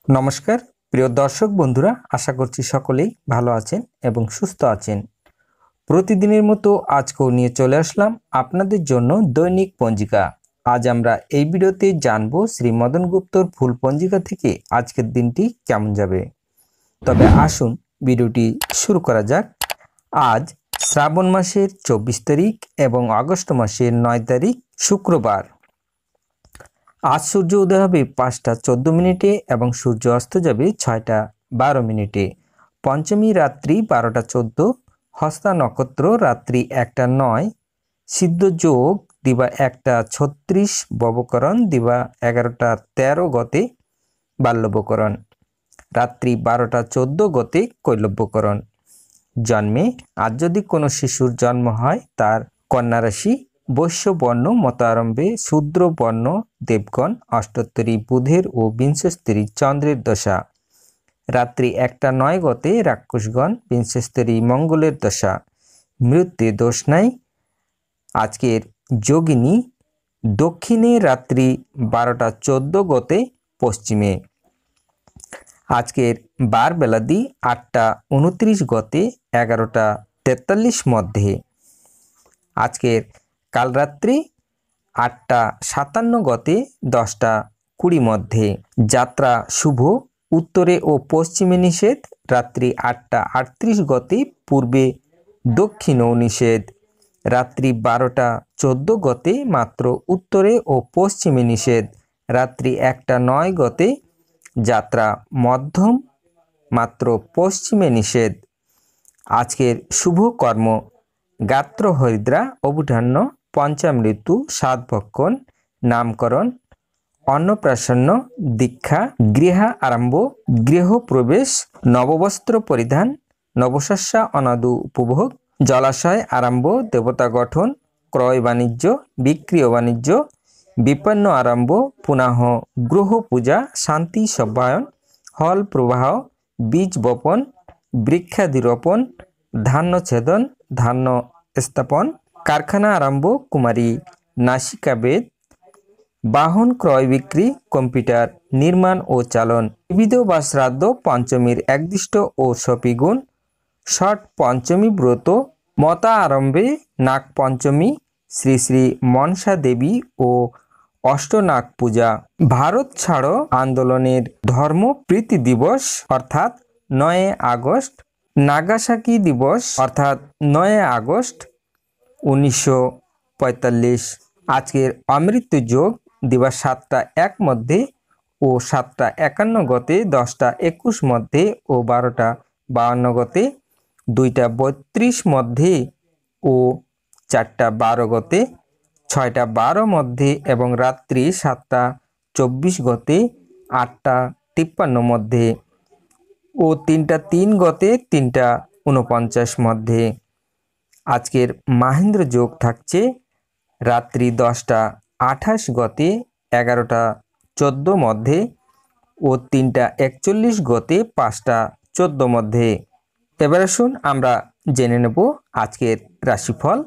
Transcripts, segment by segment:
নমস্কার প্রিয় দর্শক বন্ধুরা, আশা করছি সকলেই ভালো আছেন এবং সুস্থ আছেন। প্রতিদিনের মতো আজকেও নিয়ে চলে আসলাম আপনাদের জন্য দৈনিক পঞ্জিকা। আজ আমরা এই ভিডিওতে জানব শ্রী মদন গুপ্তর ফুল পঞ্জিকা থেকে আজকের দিনটি কেমন যাবে। তবে আসুন ভিডিওটি শুরু করা যাক। আজ শ্রাবণ মাসের 24 তারিখ এবং আগস্ট মাসের 9 তারিখ শুক্রবার। আজ সূর্য উদয় হবে 5টা 14 মিনিটে এবং সূর্য অস্ত যাবে 6টা 12 মিনিটে। পঞ্চমী রাত্রি 12টা 14, হস্তা নক্ষত্র রাত্রি 1টা 9, সিদ্ধ যোগ দিবা 1টা 36, ববকরণ দিবা 11টা 13 গতে বাল্যবকরণ, রাত্রি 12টা 14 গতে কৈলব্যকরণ। জন্মে আজ যদি কোনো শিশুর জন্ম হয় তার কন্যা রাশি বৈশ্য বর্ণ মতারম্ভে শূদ্র বর্ণ দেবগণ, অষ্টোত্তরী বুধের ও বিংশস্তরী চন্দ্রের দশা, রাত্রি 1টা 9 গতে রাক্ষসগণ, বিংশস্তরী মঙ্গলের দশা, মৃত্যু দোষ নাই। আজকের যোগিনী দক্ষিণে রাত্রি 12টা 14 গতে পশ্চিমে। আজকের বার বেলাদি 8টা 29 গতে 11টা 43 মধ্যে। আজকের কাল রাত্রি 8টা 57 গতে 10টা 20 মধ্যে। যাত্রা শুভ, উত্তরে ও পশ্চিমে নিষেধ, রাত্রি 8টা 38 গতে পূর্বে দক্ষিণেও নিষেধ, রাত্রি 12টা 14 গতে মাত্র উত্তরে ও পশ্চিমে নিষেধ, রাত্রি 1টা 9 গতে যাত্রা মধ্যম মাত্র পশ্চিমে নিষেধ। আজকের শুভ কর্ম গাত্র হরিদ্রা, অবধান্য, পঞ্চামৃত্যু, সাতভক্ষণ, নামকরণ, অন্নপ্রাশন্ন, দীক্ষা, গৃহ আরম্ভ, গৃহ প্রবেশ, নববস্ত্র পরিধান, নবশস্য অনাদু উপভোগ, জলাশয় আরম্ভ, দেবতা গঠন, ক্রয় বাণিজ্য, বিক্রিয় বাণিজ্য, বিপন্ন আরম্ভ, পুনঃ গ্রহ পূজা, শান্তি সভ্যায়ন, হল প্রবাহ, বীজ বপন, বৃক্ষাধিরোপণ, ধান্য ছেদন, ধান্য স্থাপন, কারখানা আরম্ভ, কুমারী নাসিকা বেদ, বাহন ক্রয় বিক্রি, কম্পিউটার নির্মাণ ও চালন, বিবিধ বা শ্রাদ্ধ, পঞ্চমীর একদিষ্ট ও সপিগুণ, ষট পঞ্চমী ব্রত, মতা আরম্ভে, নাগ পঞ্চমী, শ্রী শ্রী মনসা দেবী ও অষ্টনাগ পূজা, ভারত ছাড়ো আন্দোলনের ধর্ম প্রীতি দিবস অর্থাৎ 9 আগস্ট, নাগাসাকি দিবস অর্থাৎ 9 আগস্ট 1945। আজকের অমৃত যোগ দিবা 7টা 1 মধ্যে ও 7টা 51 গতে, 10টা 21 মধ্যে ও 12টা 52 গতে, 2টা 32 মধ্যে ও 4টা 12 গতে, 6টা 12 মধ্যে এবং রাত্রি 7টা 24 গতে, 8টা 53 মধ্যে ও 3টা 3 গতে, 3টা 49 মধ্যে। আজকের মাহেন্দ্র যোগ থাকছে রাত্রি 10টা 28 গতে, 11টা 14 মধ্যে ও 3টা 41 গতে, 5টা 14 মধ্যে। এবার আসুন আমরা জেনে নেব আজকের রাশিফল।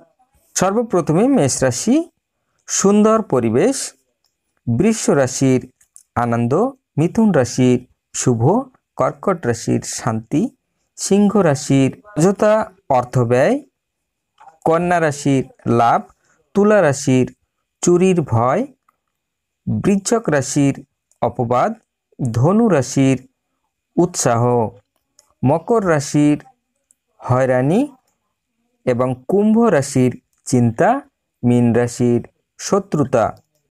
সর্বপ্রথমে মেষ রাশি, সুন্দর পরিবেশ, বৃষ রাশির আনন্দ, মিথুন রাশির শুভ, কর্কট রাশির শান্তি, সিংহ রাশির অযথা অর্থ ব্যয়, কন্যা রাশির লাভ, তুলা রাশির চুরির ভয়, বৃশ্চিক রাশির অপবাদ, ধনু রাশির উৎসাহ, মকর রাশির হয়রানি এবং কুম্ভ রাশির চিন্তা, মীন রাশির শত্রুতা।